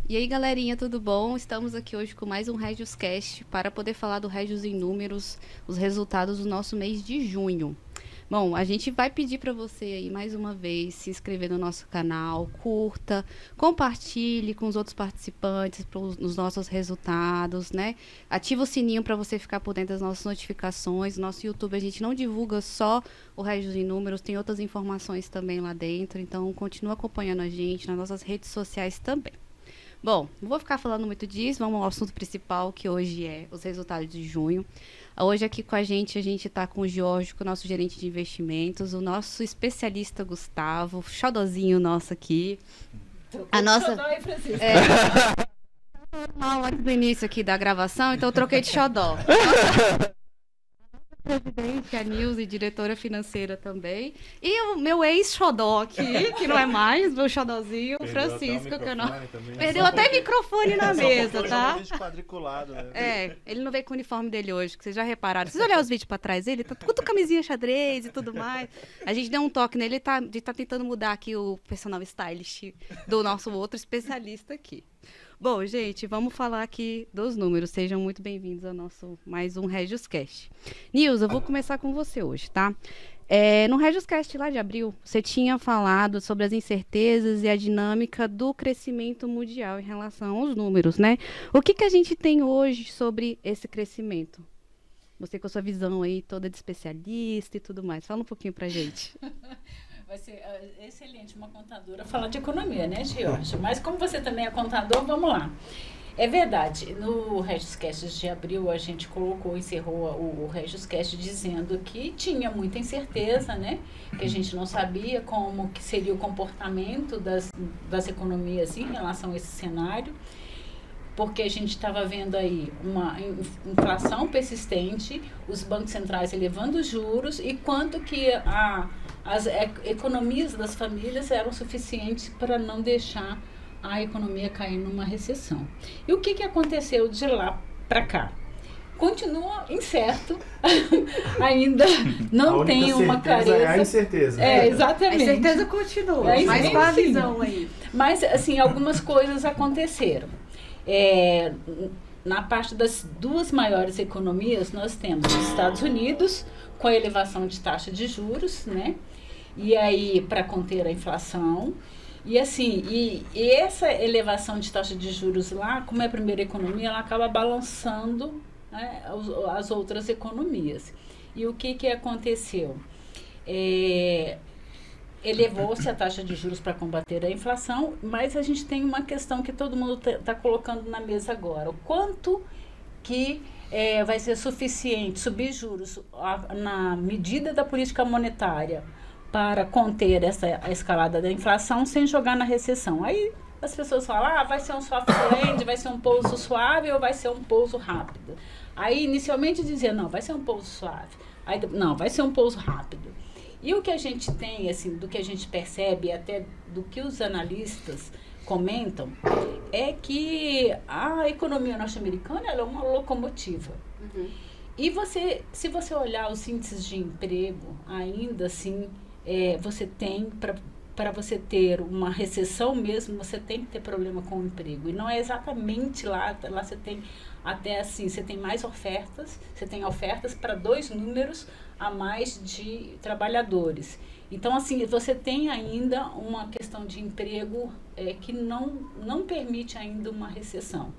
E aí, galerinha, tudo bom? Estamos aqui hoje com mais um RegiosCast para poder falar do Regios em Números, os resultados do nosso mês de junho. Bom, a gente vai pedir para você aí mais uma vez se inscrever no nosso canal, curta, compartilhe com os outros participantes nos nossos resultados, né? Ativa o sininho para você ficar por dentro das nossas notificações. Nosso YouTube a gente não divulga só o Regios em Números, tem outras informações também lá dentro, então continua acompanhando a gente nas nossas redes sociais também. Bom, não vou ficar falando muito disso, vamos ao assunto principal, que hoje é os resultados de junho. Hoje aqui com a gente está com o Jorge, com o nosso gerente de investimentos, o nosso especialista Gustavo, xodozinho nosso aqui. A nossa... Xodó aí, Francisco. Antes do início aqui da gravação, então eu troquei de xodó. Presidente, a Nilza e diretora financeira também. E o meu ex-xodó aqui, que não é mais, meu xodózinho, o Francisco. Que eu não... Perdeu até microfone na mesa, tá? Quadriculado, né? Ele não veio com o uniforme dele hoje, que vocês já repararam. Vocês olharam os vídeos pra trás dele, tá com camisinha xadrez e tudo mais. A gente deu um toque nele, ele tá tentando mudar aqui o personal stylist do nosso outro especialista aqui. Bom, gente, vamos falar aqui dos números. Sejam muito bem-vindos ao nosso mais um RegiosCast. Nilza, eu vou começar com você hoje, tá? No RegiosCast lá de abril, você tinha falado sobre as incertezas e a dinâmica do crescimento mundial em relação aos números, né? O que a gente tem hoje sobre esse crescimento? Você com a sua visão aí toda de especialista e tudo mais. Fala um pouquinho pra gente. Vai ser excelente uma contadora falar de economia, né, Jorge? Mas como você também é contador, vamos lá. É verdade, no RegiosCast de abril a gente encerrou o RegiosCast dizendo que tinha muita incerteza, né? Que a gente não sabia como que seria o comportamento das economias em relação a esse cenário, porque a gente estava vendo aí uma inflação persistente, os bancos centrais elevando os juros e quanto que as economias das famílias eram suficientes para não deixar a economia cair numa recessão. E o que aconteceu de lá para cá? Continua incerto, ainda não tem uma clareza. É a incerteza. Exatamente. A incerteza continua, mas com a visão aí. Mas, assim, algumas coisas aconteceram. Na parte das duas maiores economias, nós temos os Estados Unidos, com a elevação de taxa de juros, né? E aí, para conter a inflação. E assim, e essa elevação de taxa de juros lá, como é a primeira economia, ela acaba balançando, né, as outras economias. E o que aconteceu? Elevou-se a taxa de juros para combater a inflação, mas a gente tem uma questão que todo mundo está colocando na mesa agora. O quanto que vai ser suficiente subir juros na medida da política monetária para conter a escalada da inflação sem jogar na recessão. Aí as pessoas falam, vai ser um soft land, vai ser um pouso suave ou vai ser um pouso rápido. Aí inicialmente dizia, não, vai ser um pouso suave. Aí, não, vai ser um pouso rápido. E o que a gente tem, assim, do que a gente percebe, até do que os analistas comentam, é que a economia norte-americana ela é uma locomotiva. Uhum. E se você olhar os índices de emprego, ainda assim, você tem, para você ter uma recessão mesmo, você tem que ter problema com o emprego. E não é exatamente lá você tem, até assim, você tem mais ofertas, você tem ofertas para 2 números a mais de trabalhadores. Então, assim, você tem ainda uma questão de emprego que não permite ainda uma recessão.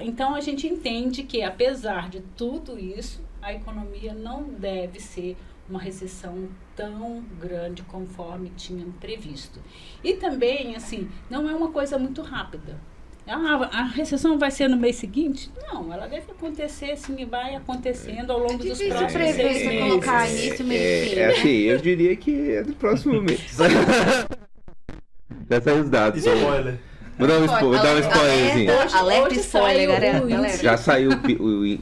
Então, a gente entende que, apesar de tudo isso, a economia não deve ser uma recessão tão grande conforme tinham previsto. E também, assim, não é uma coisa muito rápida. A recessão vai ser no mês seguinte? Não, ela deve acontecer, assim, vai acontecendo ao longo dos próximos 6 meses. Colocar início, meio fim, assim, eu diria que é do próximo mês. Já saiu os dados. Spoiler. Vou dar um spoilerzinho. Alerta spoiler, galera. Já saiu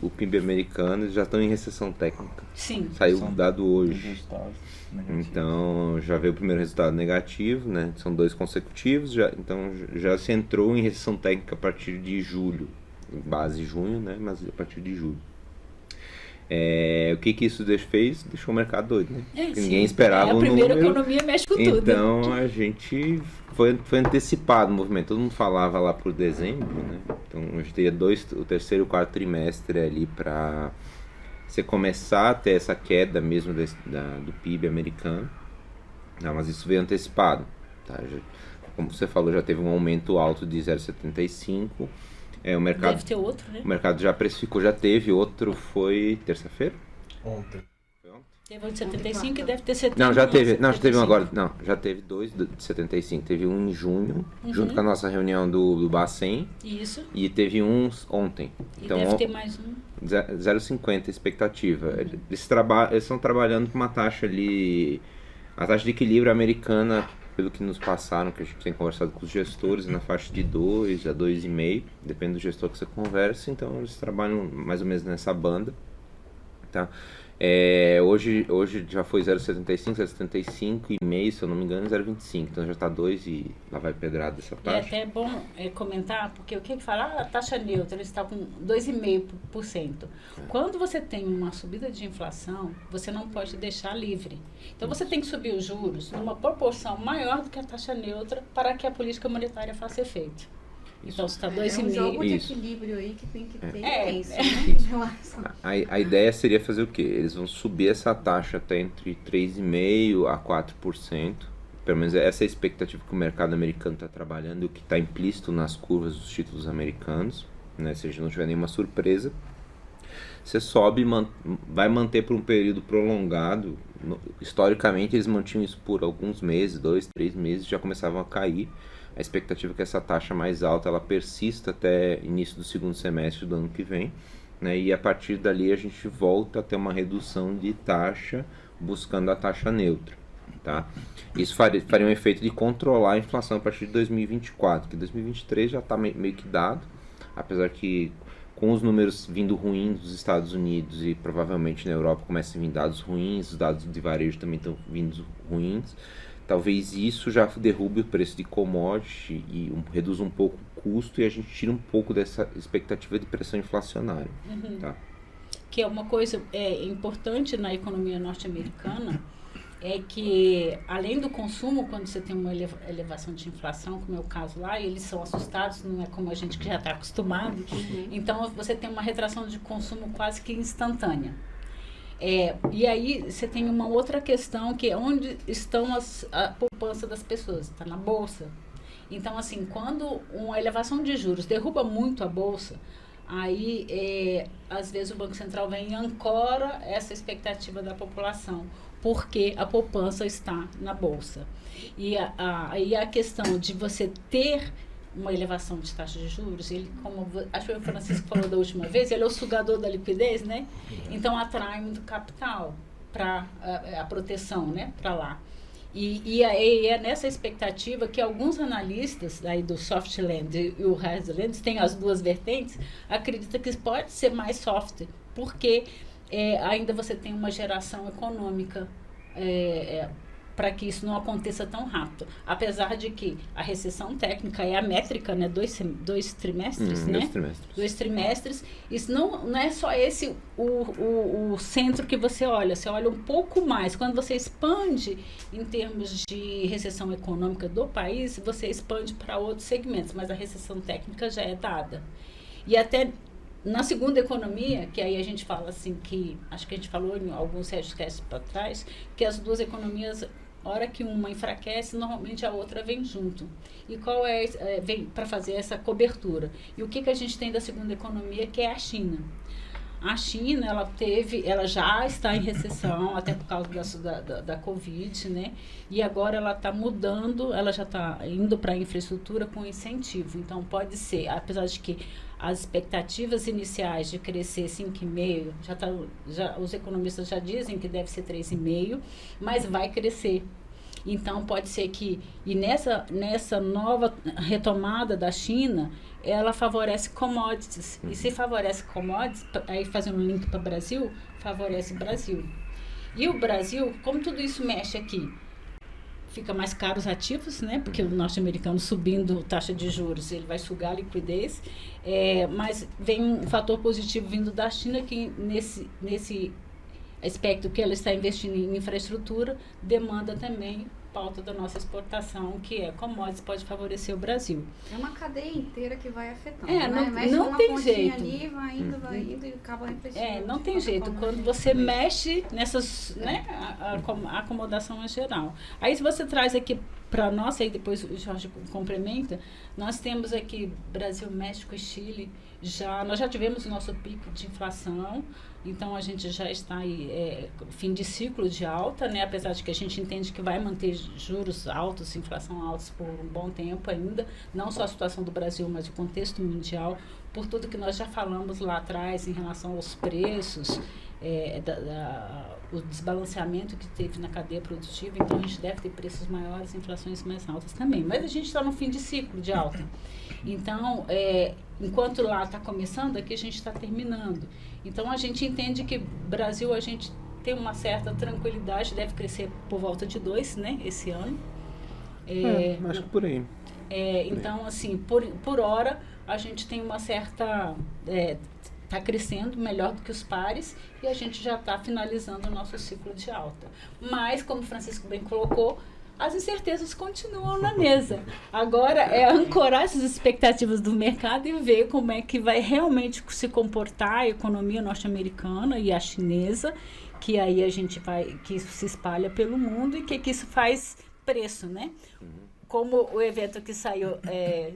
o PIB americano, já estão em recessão técnica. Sim. Saiu o dado hoje. Então, já veio o primeiro resultado negativo, né? São 2 consecutivos, então já se entrou em recessão técnica a partir de julho. Base junho, né? Mas a partir de julho. O que isso fez? Deixou o mercado doido, né? Porque ninguém esperava o número. A primeira economia mexe com tudo. Então a gente foi antecipado o movimento. Todo mundo falava lá por dezembro, né? Então a gente teria o terceiro e o quarto trimestre ali para você começar a ter essa queda mesmo do PIB americano. Não, mas isso veio antecipado, tá? Como você falou, já teve um aumento alto de 0,75. O mercado, deve ter outro, né? O mercado já precificou, já teve outro, foi terça-feira? Ontem. Teve um de 75 e deve ter 70. Não, já teve um agora. Não, já teve 2 de 75. Teve um em junho, junto com a nossa reunião do Bacen. Isso. E teve um ontem. Então, deve ter mais um. 0,50 expectativa. Eles estão trabalhando com uma taxa ali, a taxa de equilíbrio americana, pelo que nos passaram, que a gente tem conversado com os gestores, na faixa de 2 a 2,5, depende do gestor que você conversa, então eles trabalham mais ou menos nessa banda, tá? Hoje já foi 0,75, 0,75,5, se eu não me engano, 0,25, então já está 2 e lá vai pedrada essa taxa. É até bom comentar, porque o que fala? A taxa neutra, ele está com 2,5%. Quando você tem uma subida de inflação, você não pode deixar livre. Então você tem que subir os juros numa proporção maior do que a taxa neutra para que a política monetária faça efeito. Então, se está 2,5. É um jogo de Isso. equilíbrio aí que tem que ter isso. A ideia seria fazer o quê? Eles vão subir essa taxa até entre 3,5% a 4%. Pelo menos essa é a expectativa que o mercado americano está trabalhando e o que está implícito nas curvas dos títulos americanos, né? Se a gente não tiver nenhuma surpresa. Você sobe, vai manter por um período prolongado. Historicamente, eles mantinham isso por alguns meses, 2, 3 meses, já começavam a cair. A expectativa é que essa taxa mais alta ela persista até início do segundo semestre do ano que vem, né? E a partir dali a gente volta a ter uma redução de taxa buscando a taxa neutra, tá? Isso faria um efeito de controlar a inflação a partir de 2024, que 2023 já está meio que dado, apesar que com os números vindo ruins dos Estados Unidos e provavelmente na Europa comecem a vir dados ruins, os dados de varejo também estão vindo ruins. Talvez isso já derrube o preço de commodity e reduza um pouco o custo e a gente tira um pouco dessa expectativa de pressão inflacionária. Tá? Que é uma coisa importante na economia norte-americana, é que além do consumo, quando você tem uma elevação de inflação, como é o caso lá, eles são assustados, não é como a gente que já está acostumado, então você tem uma retração de consumo quase que instantânea. E aí você tem uma outra questão, que é onde estão a poupança das pessoas, está na bolsa. Então, assim, quando uma elevação de juros derruba muito a bolsa, aí às vezes o Banco Central vem e ancora essa expectativa da população, porque a poupança está na bolsa. E aí a questão de você ter uma elevação de taxa de juros, ele, como acho que o Francisco falou da última vez, ele é o sugador da liquidez, né? Então atrai muito capital para a proteção, né? Para lá. E é nessa expectativa que alguns analistas aí do soft land e o hard land, tem as duas vertentes, acreditam que pode ser mais soft, porque ainda você tem uma geração econômica para que isso não aconteça tão rápido. Apesar de que a recessão técnica é a métrica, né? 2 trimestres, né? 2 trimestres. 2 trimestres. Isso não é só esse o centro que você olha um pouco mais. Quando você expande em termos de recessão econômica do país, você expande para outros segmentos, mas a recessão técnica já é dada. E até na segunda economia, que aí a gente fala assim, que acho que a gente falou em alguns podcasts para trás, que as duas economias, hora que uma enfraquece, normalmente a outra vem junto. E qual vem para fazer essa cobertura? E o que a gente tem da segunda economia, que é a China. A China, ela já está em recessão, até por causa da Covid, né? E agora ela está mudando, ela já está indo para a infraestrutura com incentivo. Então, pode ser, apesar de que as expectativas iniciais de crescer 5,5%, os economistas já dizem que deve ser 3,5%, mas vai crescer. Então, pode ser que, e nessa nova retomada da China, ela favorece commodities. E se favorece commodities, aí fazendo um link para o Brasil, favorece o Brasil. E o Brasil, como tudo isso mexe aqui? fica mais caro os ativos, né? Porque o norte-americano subindo taxa de juros, ele vai sugar a liquidez. Mas vem um fator positivo vindo da China, que nesse aspecto que ela está investindo em infraestrutura, demanda também pauta da nossa exportação, que é commodities, pode favorecer o Brasil. É uma cadeia inteira que vai afetando, não tem jeito. Ali, vai indo e acaba refletindo. Não tem jeito. Quando você mexe nessas, né, a acomodação é geral. Aí se você traz aqui para nós, aí depois o Jorge complementa, nós temos aqui Brasil, México e Chile, nós já tivemos o nosso pico de inflação, então a gente já está aí, fim de ciclo de alta, né? Apesar de que a gente entende que vai manter juros altos, inflação altos por um bom tempo ainda, não só a situação do Brasil, mas o contexto mundial, por tudo que nós já falamos lá atrás em relação aos preços, o desbalanceamento que teve na cadeia produtiva, então a gente deve ter preços maiores, inflações mais altas também. Mas a gente está no fim de ciclo de alta. Então, enquanto lá está começando, aqui a gente está terminando. Então, a gente entende que Brasil, a gente tem uma certa tranquilidade, deve crescer por volta de 2, né, esse ano. Acho que por aí. Então, assim, por hora, a gente tem uma certa... está crescendo melhor do que os pares e a gente já está finalizando o nosso ciclo de alta. Mas, como o Francisco bem colocou, as incertezas continuam na mesa. Agora é ancorar essas expectativas do mercado e ver como é que vai realmente se comportar a economia norte-americana e a chinesa, que aí a gente que isso se espalha pelo mundo e que isso faz preço, né? Como o evento que saiu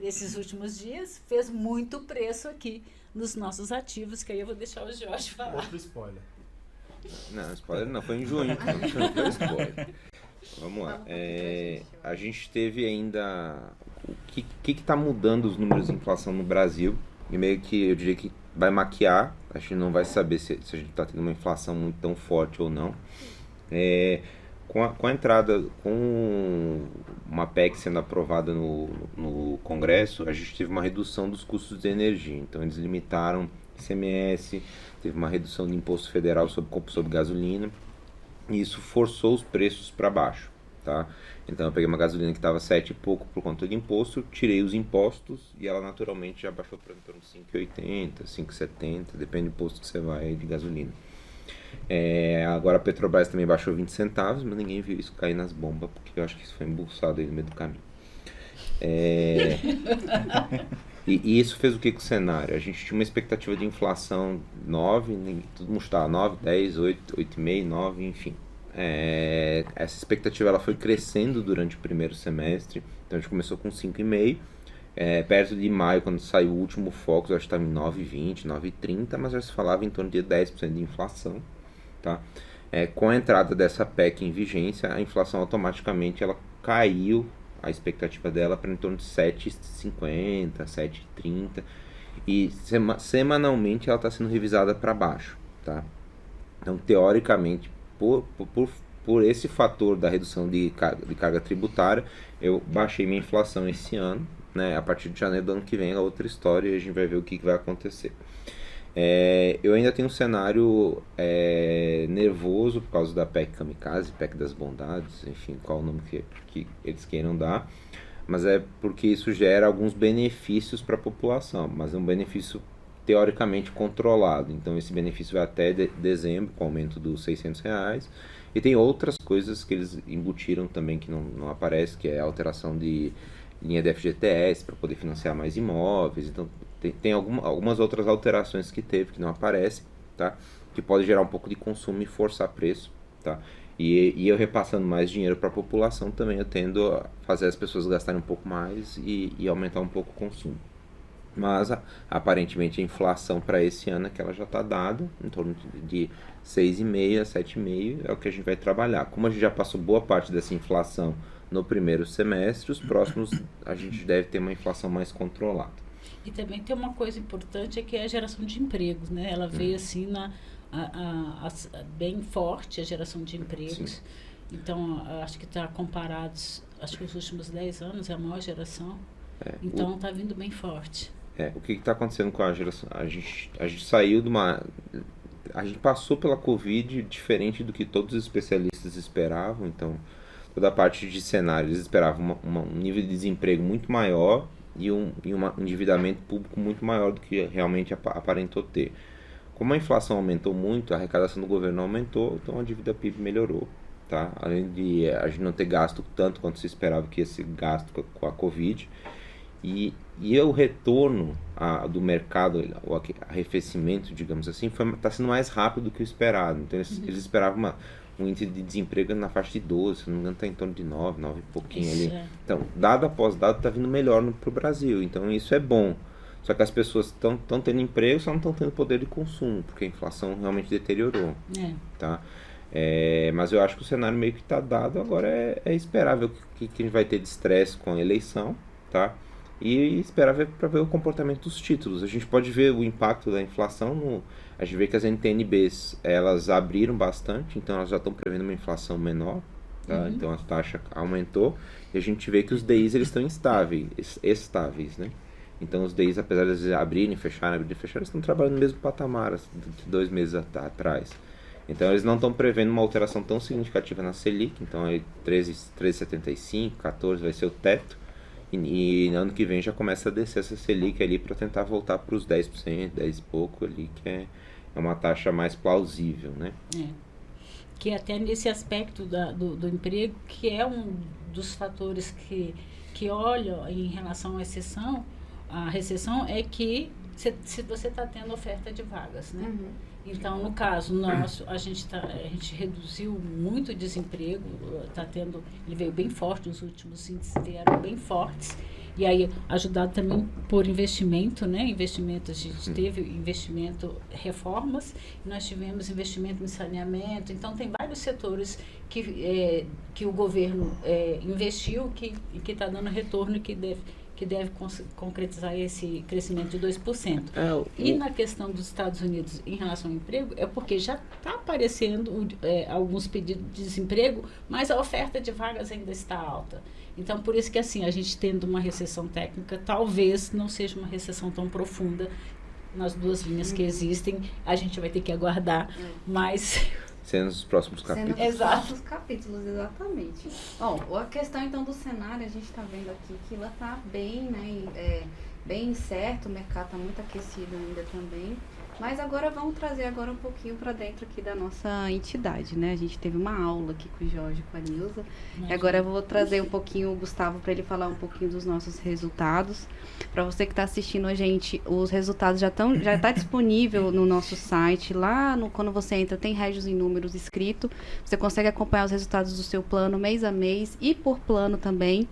esses últimos dias fez muito preço aqui nos nossos ativos, que aí eu vou deixar o Jorge falar. Outro spoiler. Não, spoiler não, foi em junho. Não foi spoiler. Vamos lá. A gente teve ainda... O que está mudando os números de inflação no Brasil? E meio que eu diria que vai maquiar. A gente não vai saber se a gente está tendo uma inflação muito tão forte ou não. Com a entrada, com uma PEC sendo aprovada no Congresso, a gente teve uma redução dos custos de energia. Então, eles limitaram ICMS, teve uma redução do imposto federal sobre gasolina, e isso forçou os preços para baixo, tá? Então, eu peguei uma gasolina que estava 7 e pouco por conta de imposto, tirei os impostos e ela naturalmente já baixou para 5,80, 5,70, depende do posto que você vai de gasolina. Agora a Petrobras também baixou 20 centavos, mas ninguém viu isso cair nas bombas, porque eu acho que isso foi embolsado aí no meio do caminho. E isso fez o que com o cenário? A gente tinha uma expectativa de inflação 9, todo mundo estava 9, 10, 8, 8,5, 9, enfim. Essa expectativa ela foi crescendo durante o primeiro semestre, então a gente começou com 5,5. Perto de maio, quando saiu o último Focus, eu acho que estava em 9,20, 9,30, mas já se falava em torno de 10% de inflação. Tá? Com a entrada dessa PEC em vigência, a inflação automaticamente ela caiu, a expectativa dela para em torno de 7,50, 7,30, e semanalmente ela está sendo revisada para baixo. Tá? Então, teoricamente, por esse fator da redução de carga tributária, eu baixei minha inflação esse ano, né? A partir de janeiro do ano que vem é outra história e a gente vai ver o que vai acontecer. Eu ainda tenho um cenário nervoso por causa da PEC Kamikaze, PEC das Bondades, enfim, qual o nome que eles queiram dar, mas é porque isso gera alguns benefícios para a população, mas é um benefício teoricamente controlado, então esse benefício vai até dezembro, com o aumento dos R$600, e tem outras coisas que eles embutiram também que não aparece, que é a alteração de linha de FGTS para poder financiar mais imóveis, então tem algumas outras alterações que teve que não aparecem, tá? Que pode gerar um pouco de consumo e forçar preço, tá? E eu repassando mais dinheiro para a população também eu tendo a fazer as pessoas gastarem um pouco mais e aumentar um pouco o consumo. Mas aparentemente a inflação para esse ano é que ela já está dada, em torno de 6,5 a 7,5 é o que a gente vai trabalhar. Como a gente já passou boa parte dessa inflação no primeiro semestre, os próximos a gente deve ter uma inflação mais controlada. E também tem uma coisa importante, que é a geração de empregos, né? Ela veio assim bem forte, a geração de empregos. Sim. Então, acho que está comparados, acho que os últimos 10 anos é a maior geração. Então, está vindo bem forte. O que está acontecendo com a geração? A gente saiu de uma... A gente passou pela Covid diferente do que todos os especialistas esperavam, então da parte de cenário, eles esperavam um nível de desemprego muito maior e um endividamento público muito maior do que realmente aparentou ter. Como a inflação aumentou muito, a arrecadação do governo aumentou, então a dívida PIB melhorou. Tá? Além de a gente não ter gasto tanto quanto se esperava que ia ser gasto com a Covid. E o retorno do mercado, o arrefecimento, digamos assim, está sendo mais rápido do que o esperado. Então eles esperavam um índice de desemprego na faixa de 12, se não me engano está em torno de 9 e pouquinho ali. Então, dado após dado, está vindo melhor para o Brasil. Então isso é bom. Só que as pessoas estão tendo emprego, só não estão tendo poder de consumo, porque a inflação realmente deteriorou. Tá? Mas eu acho que o cenário meio que está dado, agora é esperar ver o que a gente vai ter de estresse com a eleição, tá? E esperar para ver o comportamento dos títulos. A gente pode ver o impacto da inflação, a gente vê que as NTN-Bs, elas abriram bastante, então elas já estão prevendo uma inflação menor, tá? Então a taxa aumentou, e a gente vê que os DIs eles estão estáveis, né? Então os DIs, apesar de eles abrirem e fecharem, eles estão trabalhando no mesmo patamar de 2 meses atrás. Então eles não estão prevendo uma alteração tão significativa na Selic, então aí 13,75, 14 vai ser o teto, e ano que vem já começa a descer essa Selic ali para tentar voltar para os 10%, 10 e pouco ali, que é uma taxa mais plausível, né? Que até nesse aspecto do emprego, que é um dos fatores que olham em relação à recessão, é que se você está tendo oferta de vagas, né? Então, no caso nosso, a gente reduziu muito o desemprego, ele veio bem forte, os últimos índices vieram bem fortes, e aí ajudado também por investimento, né? Investimento, a gente teve investimento, reformas, nós tivemos investimento em saneamento, então tem vários setores que o governo investiu, que está dando retorno, que deve concretizar esse crescimento de 2%. E na questão dos Estados Unidos em relação ao emprego, é porque já está aparecendo alguns pedidos de desemprego, mas a oferta de vagas ainda está alta. Então, por isso que assim, a gente tendo uma recessão técnica, talvez não seja uma recessão tão profunda nas duas linhas que existem. A gente vai ter que aguardar, mas... Sendo os próximos capítulos. Próximos capítulos, exatamente. Bom, a questão então do cenário, a gente está vendo aqui que ela está bem, né, bem incerto, o mercado está muito aquecido ainda também. Mas agora vamos trazer agora um pouquinho para dentro aqui da nossa entidade, né? A gente teve uma aula aqui com o Jorge, com a Nilza. E agora eu vou trazer um pouquinho o Gustavo para ele falar um pouquinho dos nossos resultados. Para você que está assistindo a gente, os resultados já está disponível no nosso site. Lá, quando você entra, tem Régios em Números escrito. Você consegue acompanhar os resultados do seu plano mês a mês e por plano também.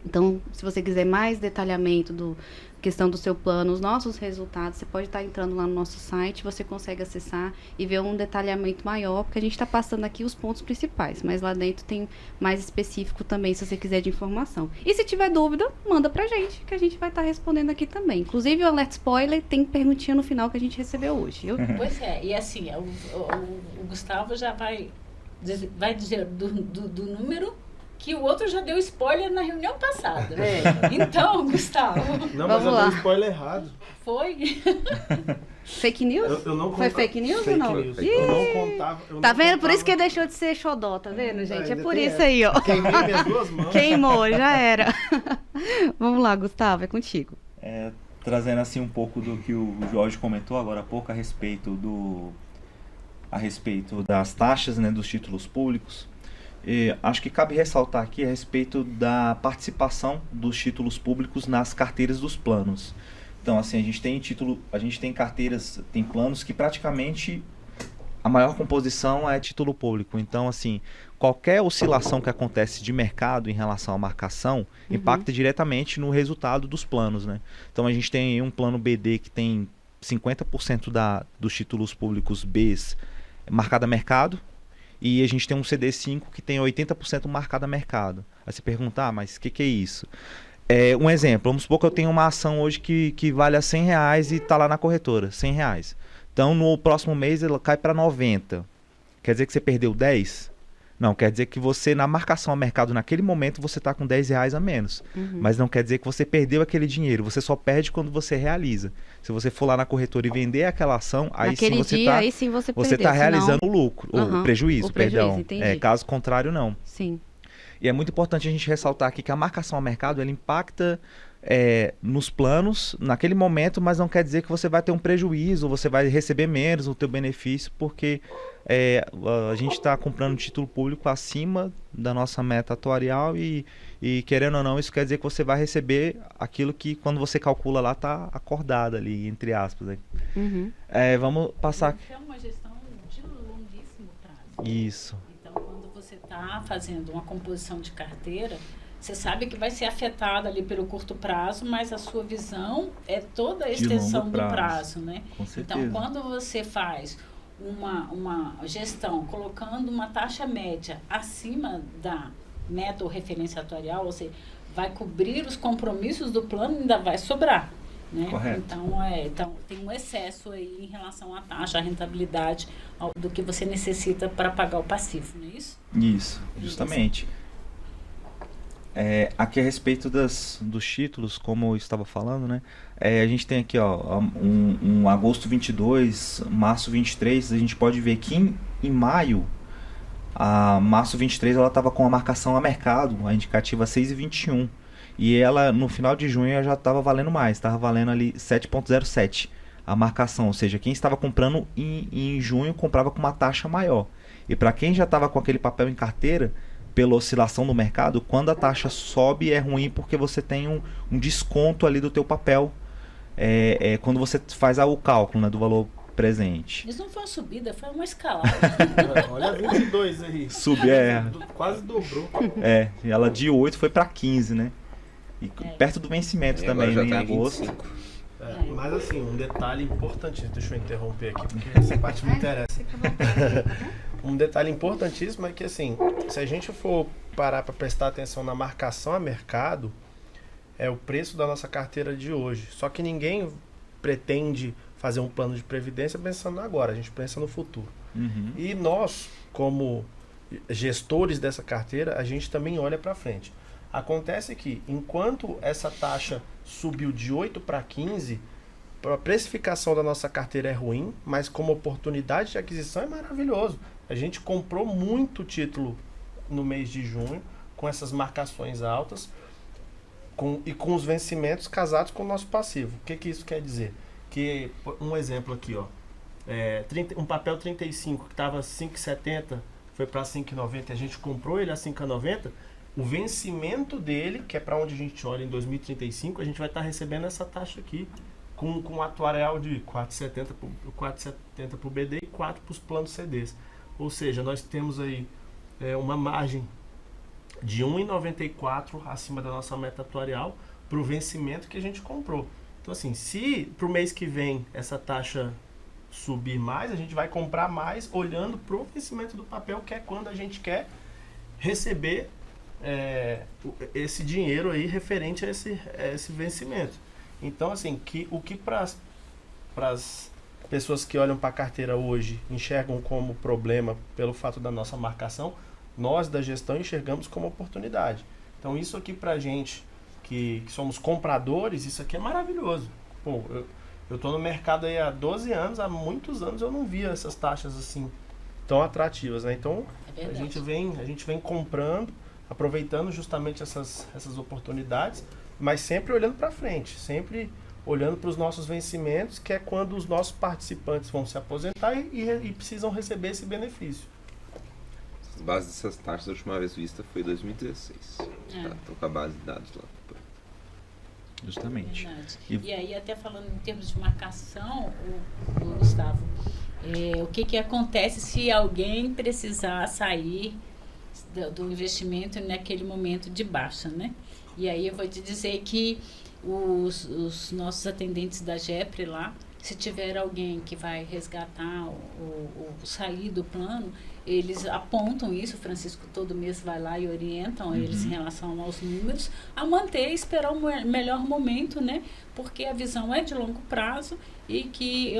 Então, se você quiser mais detalhamento questão do seu plano, os nossos resultados, você pode estar entrando lá no nosso site, você consegue acessar e ver um detalhamento maior, porque a gente está passando aqui os pontos principais, mas lá dentro tem mais específico também, se você quiser de informação. E se tiver dúvida, manda pra gente, que a gente vai estar respondendo aqui também. Inclusive, o Alert Spoiler tem perguntinha no final que a gente recebeu hoje, viu? Pois é, e assim, o Gustavo já vai dizer do número que o outro já deu spoiler na reunião passada. Então, Gustavo... Não, mas eu dei spoiler errado. Foi? Fake news? Eu não Foi fake news ou não? News. Eu não contava. Tá vendo? Por isso que deixou de ser xodó, tá vendo, gente? É por isso aí, ó. Queimei minhas duas mãos. Queimou, já era. Vamos lá, Gustavo, é contigo. Trazendo assim um pouco do que o Jorge comentou agora há pouco a respeito das taxas, né, dos títulos públicos. Acho que cabe ressaltar aqui a respeito da participação dos títulos públicos nas carteiras dos planos. Então, assim, a gente tem carteiras, tem planos que praticamente a maior composição é título público. Então, assim, qualquer oscilação que acontece de mercado em relação à marcação impacta diretamente no resultado dos planos, né? Então, a gente tem um plano BD que tem 50% dos títulos públicos Bs marcado a mercado, e a gente tem um CD5 que tem 80% marcado a mercado. Aí você pergunta, mas o que é isso? Um exemplo, vamos supor que eu tenho uma ação hoje que vale a R$100 e está lá na corretora, R$100. Então, no próximo mês, ela cai para 90. Quer dizer que você perdeu 10? Não, quer dizer que você, na marcação a mercado, naquele momento, você está com R$10 a menos. Mas não quer dizer que você perdeu aquele dinheiro. Você só perde quando você realiza. Se você for lá na corretora e vender aquela ação, aí naquele sim você está realizando o lucro, o prejuízo, perdão. Entendi. Caso contrário, não. Sim. E é muito importante a gente ressaltar aqui que a marcação a mercado, ela impacta nos planos, naquele momento, mas não quer dizer que você vai ter um prejuízo, você vai receber menos o teu benefício, porque a gente está comprando título público acima da nossa meta atuarial e querendo ou não, isso quer dizer que você vai receber aquilo que quando você calcula lá está acordado ali, entre aspas. Né? Uhum. Vamos passar... É uma gestão de longuíssimo prazo. Isso. Então, quando você está fazendo uma composição de carteira, você sabe que vai ser afetado ali pelo curto prazo, mas a sua visão é toda a extensão do prazo, né? Com certeza. Então, quando você faz uma gestão colocando uma taxa média acima da meta ou referência atuarial, você vai cobrir os compromissos do plano e ainda vai sobrar. Né? Correto. Então, tem um excesso aí em relação à taxa, à rentabilidade do que você necessita para pagar o passivo, não é isso? Isso, justamente. Aqui a respeito dos títulos, como eu estava falando, né? A gente tem aqui um agosto 22, março 23, a gente pode ver que em maio, a março 23 ela estava com a marcação a mercado, a indicativa 6,21. E ela no final de junho já estava valendo mais, estava valendo ali 7,07 a marcação, ou seja, quem estava comprando em junho comprava com uma taxa maior. E para quem já estava com aquele papel em carteira, pela oscilação do mercado, quando a taxa sobe é ruim porque você tem um desconto ali do teu papel quando você faz o cálculo, né, do valor presente. Isso não foi uma subida, foi uma escalada. Olha 22 aí. Subiu, Quase dobrou. Ela de 8 foi para 15, né? E perto do vencimento também, já né, em tá agosto. 25. Mas assim, um detalhe importantíssimo, deixa eu interromper aqui, porque essa parte me interessa. Um detalhe importantíssimo é que assim, se a gente for parar para prestar atenção na marcação a mercado, é o preço da nossa carteira de hoje. Só que ninguém pretende fazer um plano de previdência pensando agora, a gente pensa no futuro. Uhum. E nós, como gestores dessa carteira, a gente também olha para frente. Acontece que, enquanto essa taxa subiu de 8 para 15, a precificação da nossa carteira é ruim, mas como oportunidade de aquisição é maravilhoso. A gente comprou muito título no mês de junho, com essas marcações altas, e com os vencimentos casados com o nosso passivo. O que isso quer dizer? Que, um exemplo aqui, um papel 35 que estava 5,70, foi para 5,90, a gente comprou ele a 5,90, o vencimento dele, que é para onde a gente olha em 2035, a gente vai estar recebendo essa taxa aqui, com um atuarial de 4,70 para o BD e 4 para os planos CDs. Ou seja, nós temos aí uma margem de 1,94 acima da nossa meta atuarial para o vencimento que a gente comprou. Então assim, se para o mês que vem essa taxa subir mais, a gente vai comprar mais olhando para o vencimento do papel, que é quando a gente quer receber esse dinheiro aí referente a esse vencimento. Então assim, o que para as pessoas que olham para a carteira hoje enxergam como problema pelo fato da nossa marcação, nós da gestão enxergamos como oportunidade. Então isso aqui para a gente que somos compradores, isso aqui é maravilhoso. Pô, eu estou no mercado aí há 12 anos, há muitos anos eu não via essas taxas assim tão atrativas, né? Então a gente vem comprando, aproveitando justamente essas oportunidades, mas sempre olhando para frente, sempre olhando para os nossos vencimentos, que é quando os nossos participantes vão se aposentar e precisam receber esse benefício. As bases dessas taxas, a última vez vista foi em 2016. Estão com a base de dados lá. Justamente. E aí, até falando em termos de marcação, o Gustavo, o que acontece se alguém precisar sair do investimento naquele momento de baixa, né? E aí eu vou te dizer que os nossos atendentes da GEPRE lá, se tiver alguém que vai resgatar ou sair do plano, eles apontam isso, o Francisco todo mês vai lá e orientam eles em relação aos números, a manter e esperar o melhor momento, né? Porque a visão é de longo prazo e que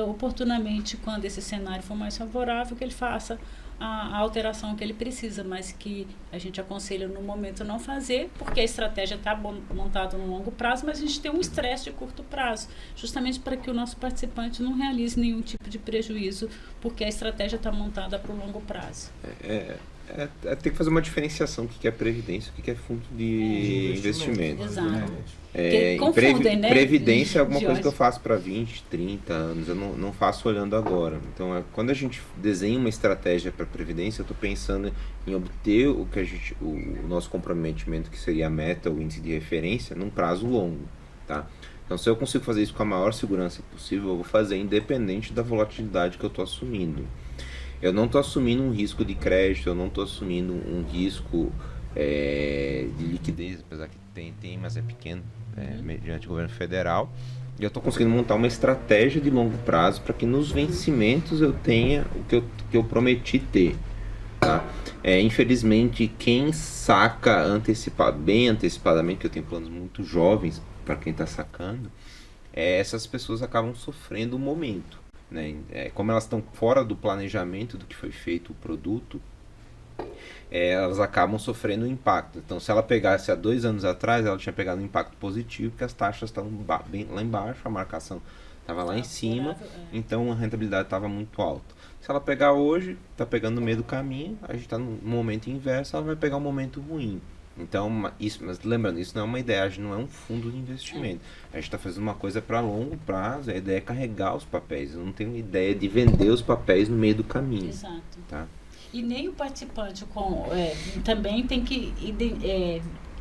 oportunamente, quando esse cenário for mais favorável, que ele faça a alteração que ele precisa, mas que a gente aconselha no momento não fazer, porque a estratégia está montada no longo prazo, mas a gente tem um estresse de curto prazo, justamente para que o nosso participante não realize nenhum tipo de prejuízo, porque a estratégia está montada para o longo prazo. Tem que fazer uma diferenciação, o que é previdência, o que é fundo de investimento. Exato. Confundem, né? Previdência é alguma coisa Jorge. que eu faço para 20, 30 anos, eu não faço olhando agora. Então, quando a gente desenha uma estratégia para previdência, eu estou pensando em obter o nosso comprometimento, que seria a meta, o índice de referência, num prazo longo, tá? Então, se eu consigo fazer isso com a maior segurança possível, eu vou fazer independente da volatilidade que eu estou assumindo. Eu não estou assumindo um risco de crédito, eu não estou assumindo um risco de liquidez, apesar que tem, mas é pequeno, mediante o governo federal. E eu estou conseguindo montar uma estratégia de longo prazo para que nos vencimentos eu tenha o que eu prometi ter. Tá? Infelizmente, quem saca bem antecipadamente, que eu tenho planos muito jovens para quem está sacando, essas pessoas acabam sofrendo o momento. Né? Como elas estão fora do planejamento do que foi feito o produto, elas acabam sofrendo o impacto. Então, se ela pegasse há 2 anos atrás, ela tinha pegado um impacto positivo, porque as taxas estavam bem lá embaixo, a marcação estava lá em cima, então a rentabilidade estava muito alta. Se ela pegar hoje, está pegando no meio do caminho, a gente está no momento inverso, ela vai pegar um momento ruim. Então, mas lembrando, isso não é uma ideia, a gente não é um fundo de investimento. A gente está fazendo uma coisa para longo prazo, a ideia é carregar os papéis. Eu não tenho ideia de vender os papéis no meio do caminho. Exato. Tá? E nem o participante também tem que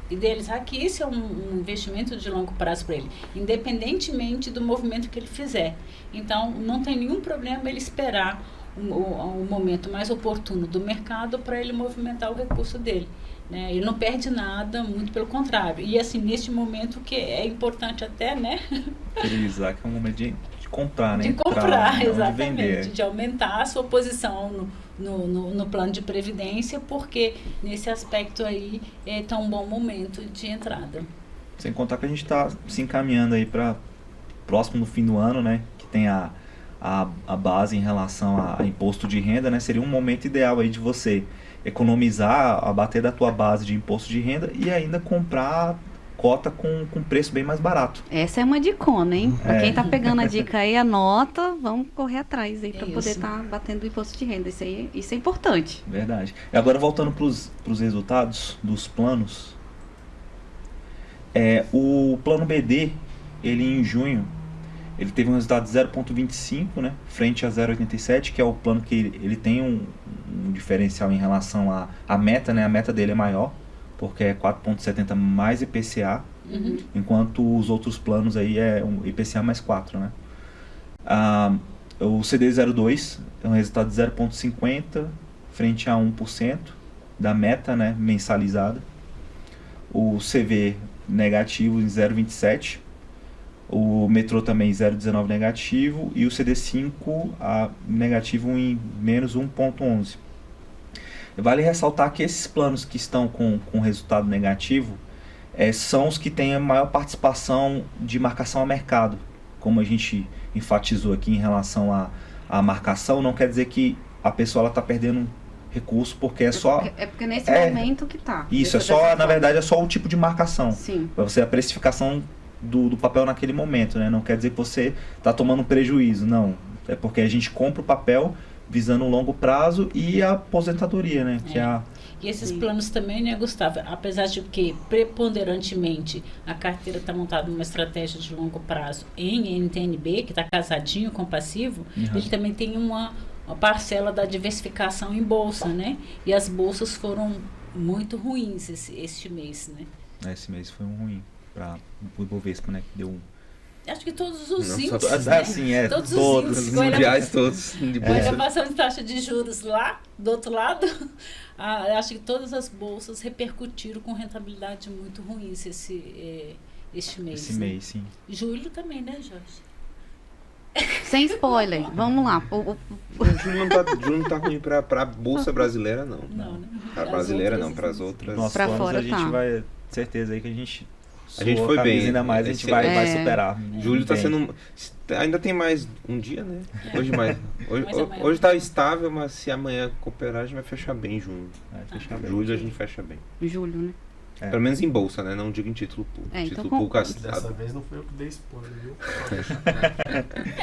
idealizar que esse é um investimento de longo prazo para ele, independentemente do movimento que ele fizer. Então, não tem nenhum problema ele esperar o momento mais oportuno do mercado para ele movimentar o recurso dele. Né? Ele não perde nada, muito pelo contrário. E assim, neste momento que é importante até, né? Utilizar que é um momento de comprar, né? De comprar, não exatamente. de vender. De aumentar a sua posição no plano de previdência, porque nesse aspecto aí está um bom momento de entrada. Sem contar que a gente está se encaminhando aí para próximo do fim do ano, né? Que tem a base em relação a imposto de renda, né? Seria um momento ideal aí de você economizar, abater da tua base de imposto de renda e ainda comprar cota com preço bem mais barato. Essa é uma dicona, hein? Pra quem tá pegando a dica aí, anota, vamos correr atrás aí pra poder estar batendo o imposto de renda. Isso é importante. Verdade. E agora voltando pros resultados dos planos, o plano BD, ele em junho, ele teve um resultado de 0,25, né, frente a 0,87, que é o plano que ele tem um diferencial em relação à meta, né? A meta dele é maior, porque é 4,70 mais IPCA, enquanto os outros planos aí é um IPCA mais 4, né? O CD02 é um resultado de 0,50 frente a 1% da meta, né, mensalizada. O CV negativo em 0,27. O metrô também 0,19 negativo e o CD5 negativo em menos 1,11. Vale ressaltar que esses planos que estão com resultado negativo são os que têm a maior participação de marcação a mercado. Como a gente enfatizou aqui em relação à marcação, não quer dizer que a pessoa está perdendo recurso porque é só... É porque nesse momento que tá. Isso, na verdade é só o tipo de marcação. Sim. Para você a precificação do papel naquele momento, né? Não quer dizer que você está tomando prejuízo, não. É porque a gente compra o papel visando o longo prazo e a aposentadoria, né? E esses planos também, né, Gustavo? Apesar de que preponderantemente a carteira está montada numa estratégia de longo prazo em NTNB, que está casadinho com passivo, ele também tem uma parcela da diversificação em bolsa, né? E as bolsas foram muito ruins este mês, né? Esse mês foi ruim para o Ibovespa, né? Que deu acho que todos os índices, todos os índices, mundiais todos de a bolsa. elevação de taxa de juros lá, do outro lado, acho que todas as bolsas repercutiram com rentabilidade muito ruim este mês. Esse mês, sim. Julho também, né, Jorge? Sem spoiler, vamos lá. Julho não tá ruim pra bolsa brasileira, não. Não, né? Pra brasileira não, pras outras. Nossos Pra planos fora a gente tá. vai, certeza aí que a gente foi bem. Ainda mais a gente vai superar. Julho tá bem. sendo... Ainda tem mais um dia, né? Hoje amanhã. Hoje tá estável, mas se amanhã cooperar, a gente vai fechar bem junho. Vai fechar bem. Julho a gente fecha bem. Julho, né? Pelo menos em bolsa, né? Não digo em título público. Então Título público Dessa vez não fui eu que dei spoiler, viu?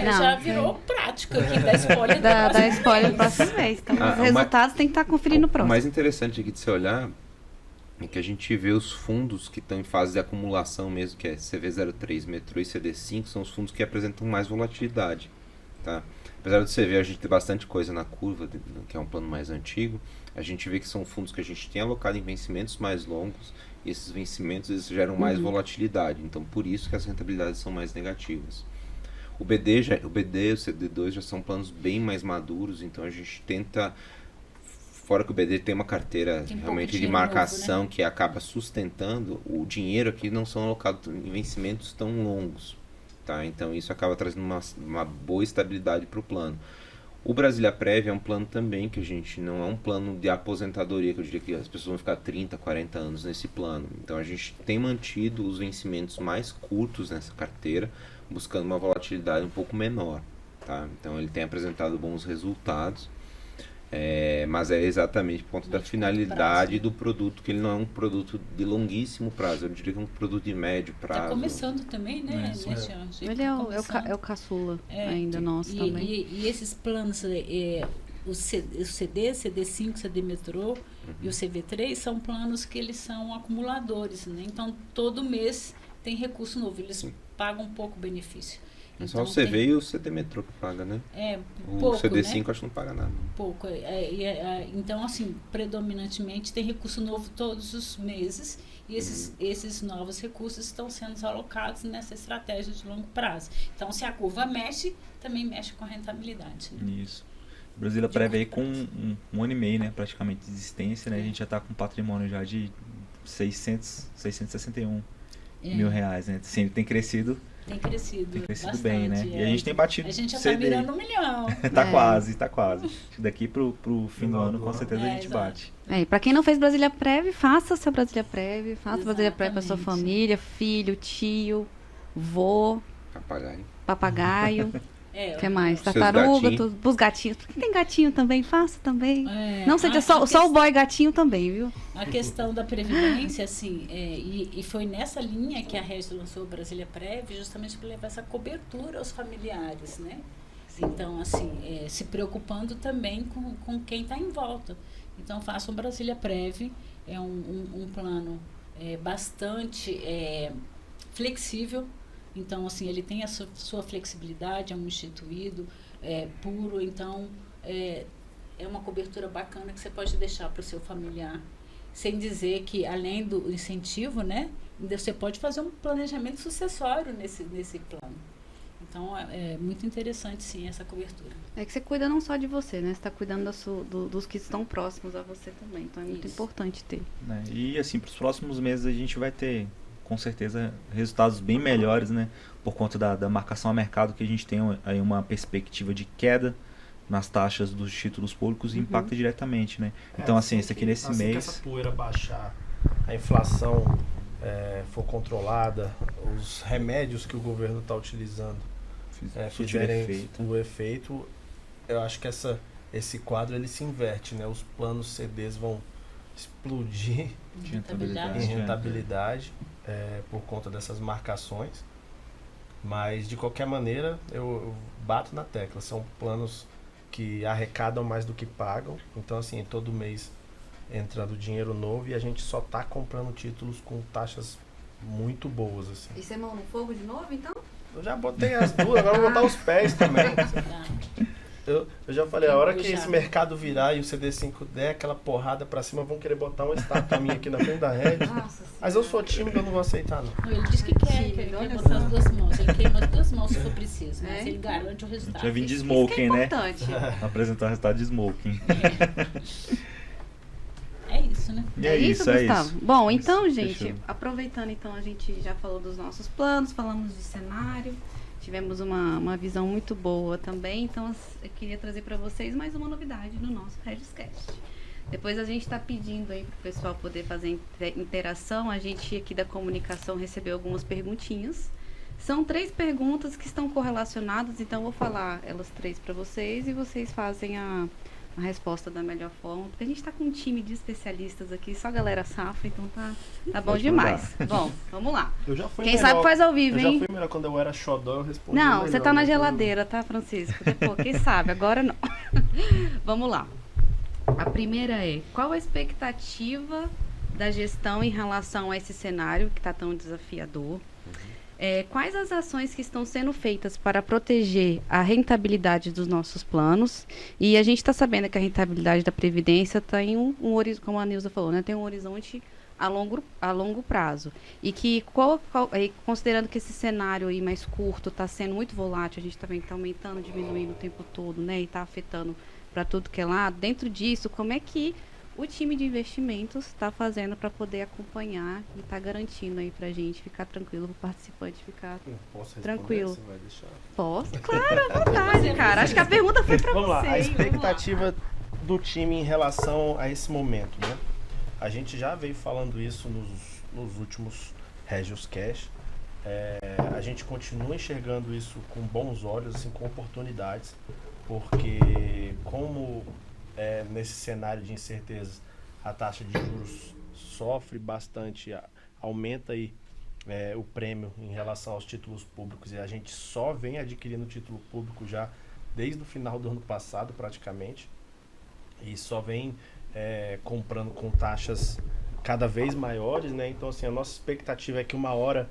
Não, já virou prática aqui da spoiler. da spoiler da próxima vez. Então, os resultados tem que estar conferindo O próximo. mais interessante aqui de se olhar é que a gente vê os fundos que estão em fase de acumulação mesmo, que é CV03, Metrô e CD5, são os fundos que apresentam mais volatilidade, tá? Apesar do CV a gente ter bastante coisa na curva, que é um plano mais antigo, a gente vê que são fundos que a gente tem alocado em vencimentos mais longos, e esses vencimentos eles geram mais volatilidade, então por isso que as rentabilidades são mais negativas. O BD e o CD2 já são planos bem mais maduros, então a gente tenta, fora que o BD tem uma carteira Tem realmente de dinheiro marcação, novo, né? que acaba sustentando, o dinheiro aqui não são alocados em vencimentos tão longos, tá? Então isso acaba trazendo uma boa estabilidade para o plano. O Brasília Prévia é um plano também que a gente não é um plano de aposentadoria, que eu diria que as pessoas vão ficar 30, 40 anos nesse plano. Então a gente tem mantido os vencimentos mais curtos nessa carteira, buscando uma volatilidade um pouco menor, tá? Então ele tem apresentado bons resultados, mas é exatamente por conta da finalidade do produto, que ele não é um produto de longuíssimo prazo, eu diria que é um produto de médio prazo. Está começando também, né? Ele é o caçula ainda nosso também. E esses planos, o CD, CD5, CD Metrô e o CV3 são planos que eles são acumuladores, né? Então todo mês tem recurso novo, eles pagam um pouco o benefício. É só o CV e o CD Metrô que paga, né? O CD5 acho que não paga nada. Pouco. Então, assim, predominantemente tem recurso novo todos os meses e esses novos recursos estão sendo alocados nessa estratégia de longo prazo. Então, se a curva mexe, também mexe com a rentabilidade. Né? Isso. O Brasília Prévia aí com um ano e meio, né, praticamente de existência, né? A gente já está com patrimônio já de 661 mil reais, né? Sempre tem crescido. Tem crescido bastante, bem, né? E a gente tem batido. A gente já está mirando 1 milhão. Tá quase. Daqui pro fim do ano, com certeza a gente bate. E para quem não fez Brasília Prévia, faça o seu Brasília Prévia. Faça Brasília Prévia para sua família, filho, tio, vô, papagaio. O que mais? Tartaruga, os gatinhos. Porque tem gatinho também, faça também. Não seja só o boy gatinho também, viu? A questão da previdência, assim, e foi nessa linha que a Regis lançou o Brasília Prévia, justamente para levar essa cobertura aos familiares, né? Então, assim, se preocupando também com quem está em volta. Então, faça o Brasília Prévia, é um plano bastante flexível. Então, assim, ele tem a sua flexibilidade, é um instituído puro, então é uma cobertura bacana que você pode deixar para o seu familiar, sem dizer que, além do incentivo, né, você pode fazer um planejamento sucessório nesse plano. Então, é muito interessante, sim, essa cobertura. É que você cuida não só de você, né? Você está cuidando dos que estão próximos a você também. Então, é muito importante ter. E, assim, para os próximos meses a gente vai ter, com certeza, resultados bem melhores, né? Por conta da marcação a mercado, que a gente tem aí uma perspectiva de queda nas taxas dos títulos públicos e impacta diretamente, né? Então, assim, isso aqui nesse mês... que essa poeira baixar, a inflação for controlada, os remédios que o governo está utilizando fizerem o efeito, eu acho que esse quadro ele se inverte, né? Os planos CDs vão explodir em rentabilidade por conta dessas marcações, mas de qualquer maneira eu bato na tecla, são planos que arrecadam mais do que pagam, então assim, todo mês entrando dinheiro novo e a gente só está comprando títulos com taxas muito boas, assim. E você mão no fogo de novo, então? Eu já botei as duas, agora vou botar os pés também. Eu já falei, a hora que esse mercado virar e o CD5 der aquela porrada pra cima, vão querer botar uma estátua minha aqui na frente da rede. Mas eu sou tímido, eu não vou aceitar, não. Ele disse que quer botar as duas mãos. Ele queima as duas mãos se for preciso, mas ele garante o resultado. Já vim de smoking, né? Apresentar o resultado de smoking. É isso, né? É isso, Gustavo? Bom, então, gente, aproveitando, então, a gente já falou dos nossos planos, falamos de cenário, tivemos uma visão muito boa também, então eu queria trazer para vocês mais uma novidade no nosso RegioCast. Depois a gente está pedindo aí para o pessoal poder fazer interação, a gente aqui da comunicação recebeu algumas perguntinhas. São 3 perguntas que estão correlacionadas, então eu vou falar elas 3 para vocês e vocês fazem a a resposta da melhor forma, porque a gente está com um time de especialistas aqui, só a galera safa, então tá bom demais. Bom, vamos lá. Eu já fui Quem melhor, sabe faz ao vivo, eu já hein? fui melhor quando eu era xodó, eu respondi Não, melhor, você tá na né? geladeira, tá, Francisco? Depois, quem sabe, agora não. Vamos lá. A primeira é, qual a expectativa da gestão em relação a esse cenário que está tão desafiador? Quais as ações que estão sendo feitas para proteger a rentabilidade dos nossos planos? E a gente está sabendo que a rentabilidade da Previdência está em um horizonte, como a Nilza falou, né? Tem um horizonte a longo prazo. E que, considerando que esse cenário aí mais curto está sendo muito volátil, a gente também está aumentando, diminuindo o tempo todo, né? E está afetando para tudo que é lado. Dentro disso, como é que o time de investimentos está fazendo para poder acompanhar e está garantindo aí para a gente ficar tranquilo, para o participante ficar Posso responder? tranquilo? Você vai deixar? Posso? Claro, à vontade, cara. Acho que a pergunta foi para Vamos lá, você. a hein? expectativa do time em relação a esse momento, né? A gente já veio falando isso nos últimos Regios Cash. A gente continua enxergando isso com bons olhos, assim, com oportunidades, porque como nesse cenário de incertezas a taxa de juros sofre bastante, aumenta aí o prêmio em relação aos títulos públicos, e a gente só vem adquirindo título público já desde o final do ano passado praticamente, e só vem comprando com taxas cada vez maiores, né? Então assim, a nossa expectativa é que uma hora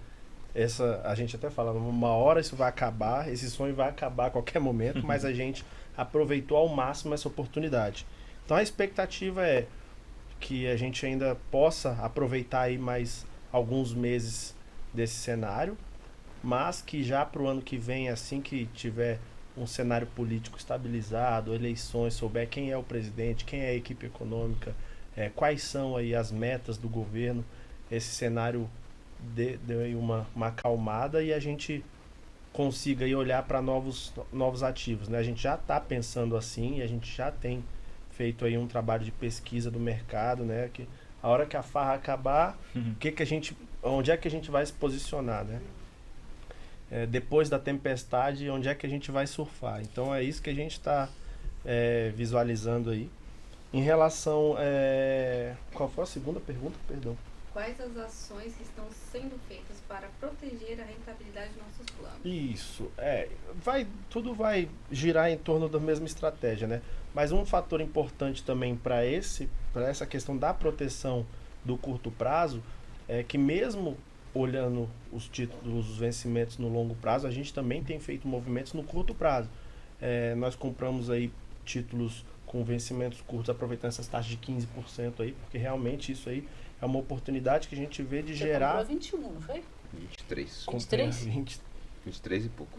a gente até fala, uma hora isso vai acabar, esse sonho vai acabar a qualquer momento, mas a gente aproveitou ao máximo essa oportunidade. Então a expectativa é que a gente ainda possa aproveitar aí mais alguns meses desse cenário, mas que já para o ano que vem, assim que tiver um cenário político estabilizado, eleições, souber quem é o presidente, quem é a equipe econômica, quais são aí as metas do governo, esse cenário deu aí uma acalmada e a gente consiga aí olhar para novos ativos, né? A gente já está pensando assim, e a gente já tem feito aí um trabalho de pesquisa do mercado, né? Que a hora que a farra acabar, onde é que a gente vai se posicionar, né? Depois da tempestade, onde é que a gente vai surfar? Então é isso que a gente está visualizando aí. Em relação, qual foi a segunda pergunta? Perdão. Quais as ações que estão sendo feitas para proteger a rentabilidade dos nossos planos? Isso, tudo vai girar em torno da mesma estratégia, né? Mas um fator importante também para essa questão da proteção do curto prazo é que mesmo olhando os títulos, os vencimentos no longo prazo, a gente também tem feito movimentos no curto prazo. Nós compramos aí títulos com vencimentos curtos, aproveitando essas taxas de 15% aí, porque realmente isso aí é uma oportunidade que a gente vê de gerar... Você comprou 21, não foi? 23. 23? 23 e pouco.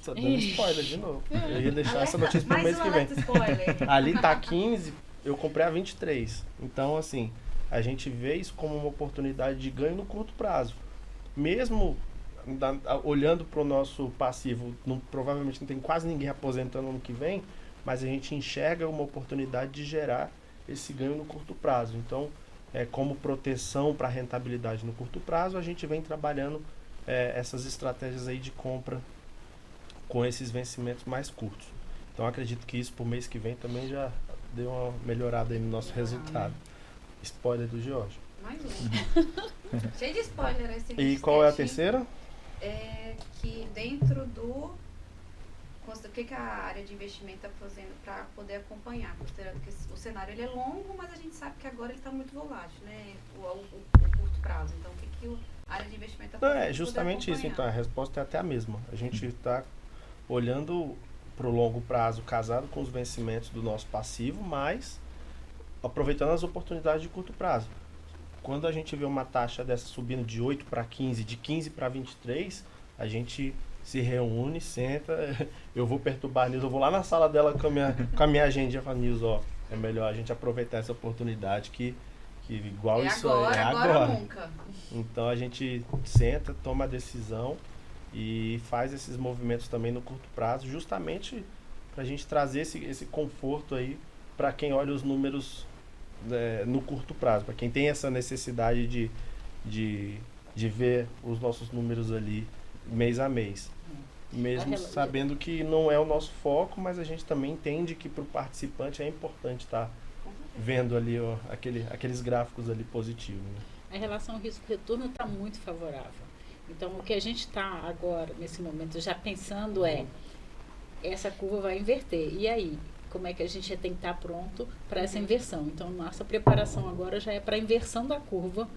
Só dando spoiler de novo. Eu ia deixar essa notícia para o mês que vem. Spoiler. Ali tá 15, eu comprei a 23. Então, assim, a gente vê isso como uma oportunidade de ganho no curto prazo. Mesmo olhando para o nosso passivo, provavelmente não tem quase ninguém aposentando no ano que vem, mas a gente enxerga uma oportunidade de gerar esse ganho no curto prazo. Então, como proteção para a rentabilidade no curto prazo, a gente vem trabalhando essas estratégias aí de compra com esses vencimentos mais curtos. Então, acredito que isso, por mês que vem, também já deu uma melhorada aí no nosso resultado. Spoiler do Jorge. Mais um. Cheio de spoiler esse E qual é a terceira? Que dentro do... O que a área de investimento está fazendo para poder acompanhar, considerando que o cenário ele é longo, mas a gente sabe que agora ele está muito volátil, né? O curto prazo. Então, o que a área de investimento está fazendo? Justamente isso. Então, a resposta é até a mesma. A gente está olhando para o longo prazo, casado com os vencimentos do nosso passivo, mas aproveitando as oportunidades de curto prazo. Quando a gente vê uma taxa dessa subindo de 8 para 15, de 15 para 23, a gente se reúne, senta, eu vou perturbar a Nilza, eu vou lá na sala dela com a minha agenda e falo, Nilza, é melhor a gente aproveitar essa oportunidade que igual isso é agora. Nunca. Então a gente senta, toma a decisão e faz esses movimentos também no curto prazo, justamente para a gente trazer esse conforto aí para quem olha os números no curto prazo, para quem tem essa necessidade de ver os nossos números ali mês a mês. mesmo sabendo que não é o nosso foco, mas a gente também entende que para o participante é importante estar vendo ali aqueles gráficos ali positivos. Né? A relação risco-retorno está muito favorável. Então, o que a gente está agora, nesse momento, já pensando essa curva vai inverter. E aí? Como é que a gente tem que estar pronto para essa inversão? Então, nossa preparação agora já é para a inversão da curva,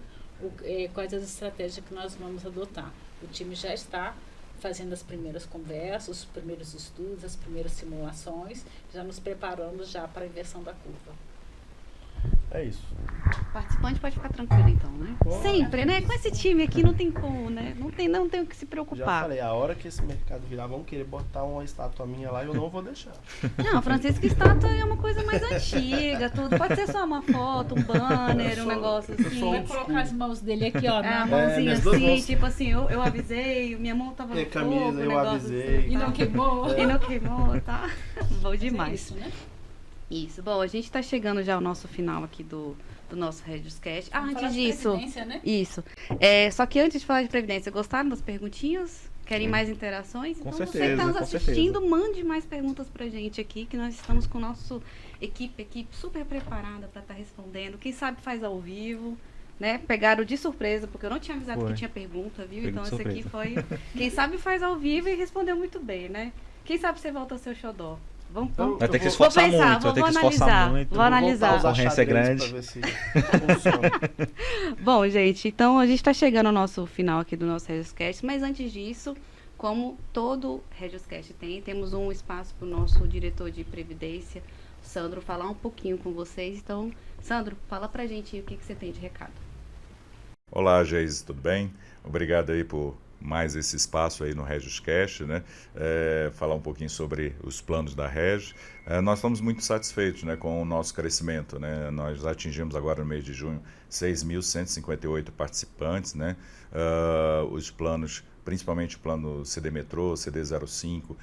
quais as estratégias que nós vamos adotar. O time já está fazendo as primeiras conversas, os primeiros estudos, as primeiras simulações, já nos preparando já para a inversão da curva. É isso. O participante pode ficar tranquilo então, né? Sempre, né? Com esse time aqui não tem como, né? Não tem o que se Já preocupar. falei, a hora que esse mercado virar, vão querer botar uma estátua minha lá e eu não vou deixar. Não, Francisco, estátua é uma coisa mais antiga, tudo. Pode ser só uma foto, um banner, um negócio assim. Vai colocar as mãos dele aqui, ó. A mãozinha minhas duas assim, mãos. tipo assim, eu avisei, minha mão tava no E fogo, camisa, eu negócio avisei. assim, E não tá? queimou. E não queimou, tá? Bom É demais. isso, né? Isso. Bom, a gente tá chegando já ao nosso final aqui do nosso Regioscast. Ah, Vamos falar antes de disso... previdência, né? Isso. Só que antes de falar de Previdência, gostaram das perguntinhas? Querem mais interações? Com Então, você que certeza, está nos com assistindo, mande mais perguntas pra gente aqui, que nós estamos com o nosso equipe super preparada para estar respondendo. Quem sabe faz ao vivo, né? Pegaram de surpresa, porque eu não tinha avisado que tinha pergunta, viu? Pego Então, de esse aqui surpresa. foi... Quem sabe faz ao vivo e respondeu muito bem, né? Quem sabe você volta ao seu xodó. Vamos. Vai ter que se Vou esforçar pensar, muito, vai ter que se esforçar analisar, muito. vou analisar. A concorrência é grande. Pra ver se funciona. Bom, gente, então a gente está chegando ao nosso final aqui do nosso Regioscast, mas antes disso, como todo Regioscast temos um espaço para o nosso diretor de Previdência, Sandro, falar um pouquinho com vocês. Então, Sandro, fala pra gente aí o que você tem de recado. Olá, Geise, tudo bem? Obrigado aí por mais esse espaço aí no Regioscast, né? Falar um pouquinho sobre os planos da Regis. Nós estamos muito satisfeitos, né, com o nosso crescimento, né? Nós atingimos agora no mês de junho 6.158 participantes, né? Os planos, principalmente o plano CD Metrô, CD 05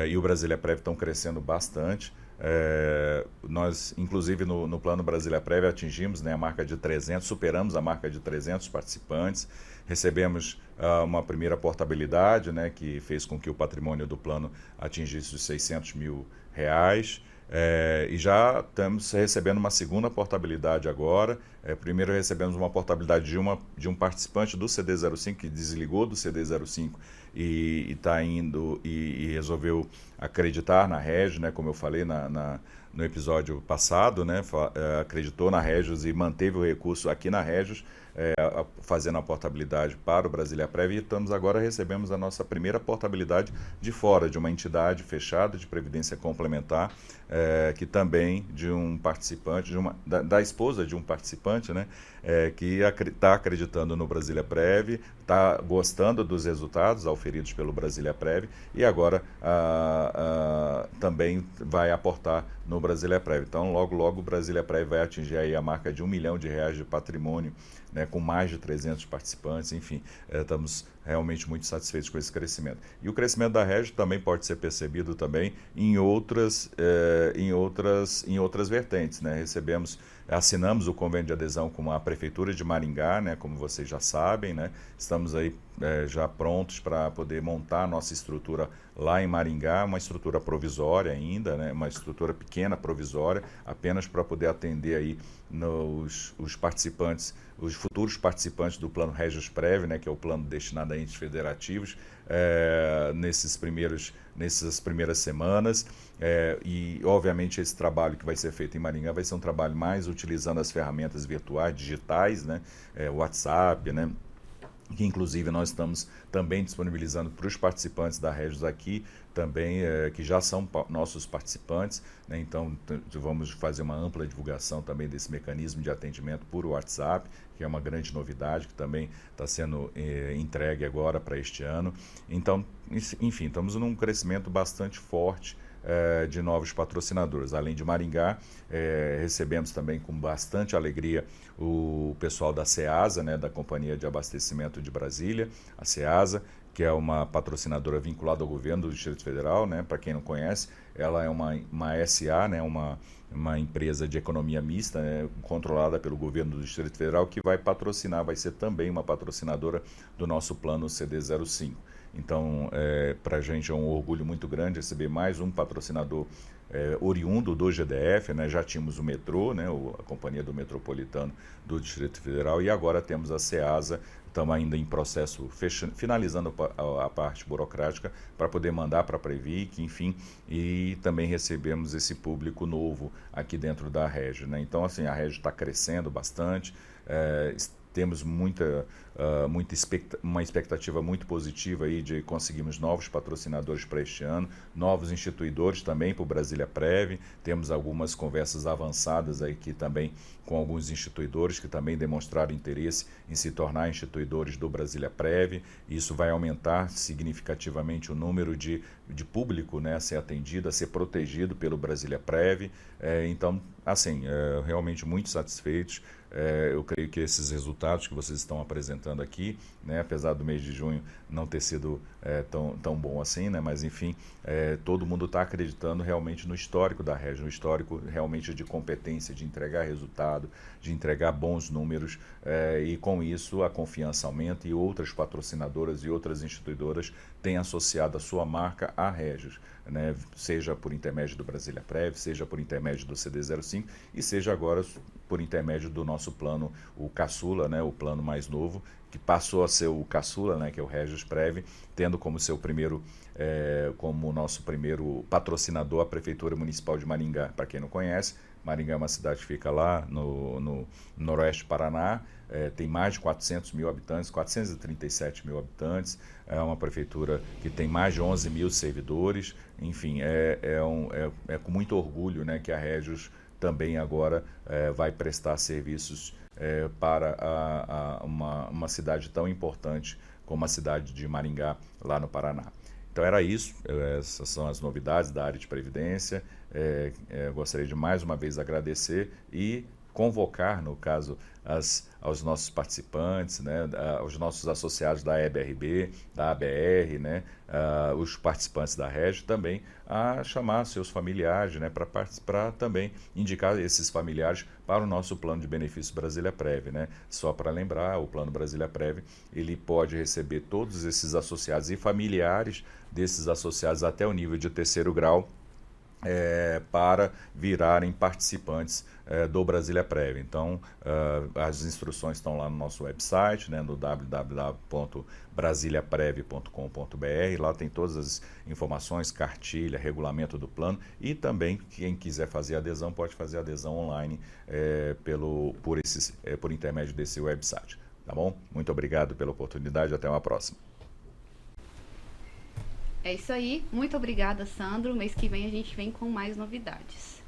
e o Brasília Prev estão crescendo bastante. Nós, inclusive, no plano Brasília Prev atingimos, né, a marca de 300, superamos a marca de 300 participantes, recebemos uma primeira portabilidade, né, que fez com que o patrimônio do plano atingisse os R$600 mil, e já estamos recebendo uma segunda portabilidade agora. Primeiro recebemos uma portabilidade de um participante do CD05 que desligou do CD05 e está indo e resolveu acreditar na Regis, né, como eu falei no episódio passado, né, acreditou na Regis e manteve o recurso aqui na Regis, fazendo a portabilidade para o Brasília Prev, e agora recebemos a nossa primeira portabilidade de fora, de uma entidade fechada de previdência complementar, que também de um participante, da esposa de um participante, né, que está acreditando no Brasília Prev, está gostando dos resultados auferidos pelo Brasília Prev e agora também vai aportar no Brasília Prev. Então, logo o Brasília Prev vai atingir aí a marca de R$1 milhão de patrimônio, né, com mais de 300 participantes. Enfim, estamos realmente muito satisfeitos com esse crescimento. E o crescimento da Regis também pode ser percebido também em outras vertentes, né? Assinamos o convênio de adesão com a Prefeitura de Maringá, né, como vocês já sabem, né? Estamos aí já prontos para poder montar a nossa estrutura lá em Maringá, uma estrutura provisória ainda, né, uma estrutura pequena, provisória, apenas para poder atender aí os participantes, os futuros participantes do plano Regis Prev, né, que é o plano destinado a entes federativos, nessas primeiras semanas, e obviamente esse trabalho que vai ser feito em Maringá vai ser um trabalho mais utilizando as ferramentas virtuais, digitais, né, WhatsApp, né, que inclusive nós estamos também disponibilizando para os participantes da Regis aqui, também que já são nossos participantes, né? Então vamos fazer uma ampla divulgação também desse mecanismo de atendimento por WhatsApp, que é uma grande novidade, que também está sendo entregue agora para este ano. Então, enfim, estamos num crescimento bastante forte de novos patrocinadores. Além de Maringá, recebemos também com bastante alegria o pessoal da CEASA, né, da Companhia de Abastecimento de Brasília, a CEASA, que é uma patrocinadora vinculada ao governo do Distrito Federal, né? Para quem não conhece, ela é uma SA, né? uma empresa de economia mista, né? Controlada pelo governo do Distrito Federal, que vai ser também uma patrocinadora do nosso plano CD05. Então, para a gente é um orgulho muito grande receber mais um patrocinador oriundo do GDF, né? Já tínhamos o metrô, né? A Companhia do Metropolitano do Distrito Federal, e agora temos a SEASA. Estamos ainda em processo, finalizando a parte burocrática para poder mandar para a Previc, enfim, e também recebemos esse público novo aqui dentro da Régio, né? Então, assim, a Régio está crescendo bastante, temos uma expectativa muito positiva aí de conseguirmos novos patrocinadores para este ano, novos instituidores também para o Brasília Prev. Temos algumas conversas avançadas aqui também com alguns instituidores que também demonstraram interesse em se tornar instituidores do Brasília Prev. Isso vai aumentar significativamente o número de público, né, a ser atendido, a ser protegido pelo Brasília Prev. Então, assim, realmente muito satisfeitos. Eu creio que esses resultados que vocês estão apresentando aqui, né, apesar do mês de junho não ter sido tão bom assim, né, mas enfim, todo mundo está acreditando realmente no histórico da Régio, no histórico realmente de competência, de entregar resultado, de entregar bons números, e com isso a confiança aumenta e outras patrocinadoras e outras instituidoras têm associado a sua marca à Régio, né, seja por intermédio do Brasília Prev, seja por intermédio do CD05 e seja agora por intermédio do nosso plano, o Caçula, né, o plano mais novo, que passou a ser o Caçula, né, que é o Regis Prev, tendo como seu primeiro, como nosso primeiro patrocinador a Prefeitura Municipal de Maringá. Para quem não conhece, Maringá é uma cidade que fica lá no noroeste do Paraná, tem mais de 400 mil habitantes, 437 mil habitantes, é uma prefeitura que tem mais de 11 mil servidores, enfim, é com muito orgulho, né, que a Regios também agora vai prestar serviços para uma cidade tão importante como a cidade de Maringá, lá no Paraná. Então era isso, essas são as novidades da área de Previdência. Gostaria de mais uma vez agradecer e convocar, no caso, aos nossos participantes, né, aos nossos associados da EBRB, da ABR, né, os participantes da Régio também, a chamar seus familiares, né, para também indicar esses familiares para o nosso plano de benefício Brasília Prev, né. Só para lembrar, o plano Brasília Prev, ele pode receber todos esses associados e familiares desses associados até o nível de 3º grau, para virarem participantes do Brasília Prev. Então, as instruções estão lá no nosso website, né, no www.brasiliaprev.com.br. Lá tem todas as informações, cartilha, regulamento do plano, e também quem quiser fazer adesão pode fazer adesão online por intermédio desse website. Tá bom? Muito obrigado pela oportunidade, até uma próxima. É isso aí, muito obrigada, Sandro. Mês que vem a gente vem com mais novidades.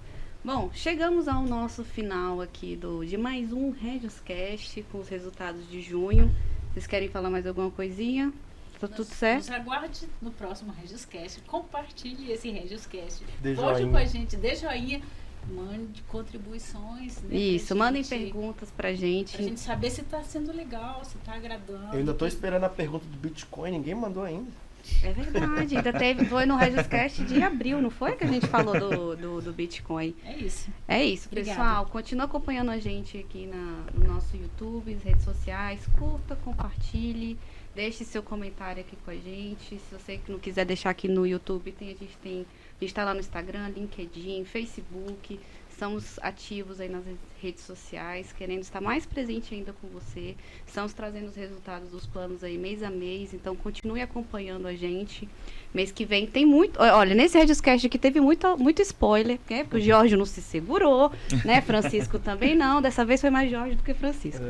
Bom, chegamos ao nosso final aqui de mais um RegioScast com os resultados de junho. Vocês querem falar mais alguma coisinha? Tá tudo certo? Nos aguarde no próximo RegioScast. Compartilhe esse RegioScast. Dê Volte joinha. com a gente, dê joinha. Mande contribuições. Né, Isso, mandem perguntas pra gente. Pra gente saber se tá sendo legal, se tá agradando. Eu ainda estou esperando a pergunta do Bitcoin, ninguém mandou ainda. É verdade, ainda foi no RegioScast de abril, não foi que a gente falou do Bitcoin? É isso. É isso, Obrigada. pessoal. Continua acompanhando a gente aqui no nosso YouTube, nas redes sociais. Curta, compartilhe, deixe seu comentário aqui com a gente. Se você não quiser deixar aqui no YouTube, a gente está lá no Instagram, LinkedIn, Facebook. Estamos ativos aí nas redes sociais, querendo estar mais presente ainda com você. Estamos trazendo os resultados dos planos aí mês a mês, então continue acompanhando a gente. Mês que vem tem muito... Olha, nesse RegioScast aqui teve muito spoiler, né? Porque o Jorge não se segurou, né? Francisco também não. Dessa vez foi mais Jorge do que Francisco.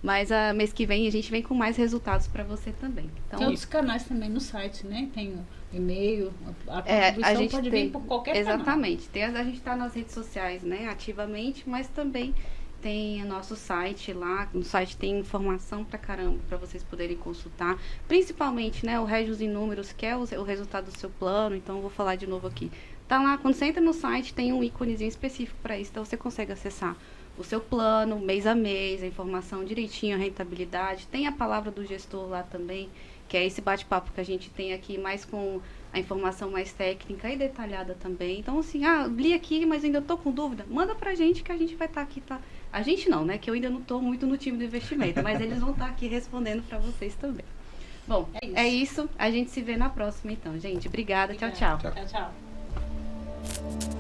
Mas mês que vem a gente vem com mais resultados para você também. Então, Tem outros canais também no site, né? Tem o e-mail, a a contribuição gente pode vir por qualquer canal. exatamente. A gente está nas redes sociais, né, ativamente, mas também tem o nosso site lá. No site tem informação pra caramba para vocês poderem consultar. Principalmente, né, o Regios em Números, que é o resultado do seu plano. Então, eu vou falar de novo aqui. Tá lá, quando você entra no site, tem um íconezinho específico para isso. Então, você consegue acessar o seu plano, mês a mês, a informação direitinho, a rentabilidade. Tem a palavra do gestor lá também, que é esse bate-papo que a gente tem aqui, mais com a informação mais técnica e detalhada também. Então, assim, li aqui, mas ainda estou com dúvida. Manda pra gente que a gente vai estar aqui, tá? A gente não, né? Que eu ainda não estou muito no time do investimento, mas eles vão estar aqui respondendo para vocês também. Bom, é isso. A gente se vê na próxima, então, gente. Obrigada. Tchau, tchau. Tchau, tchau.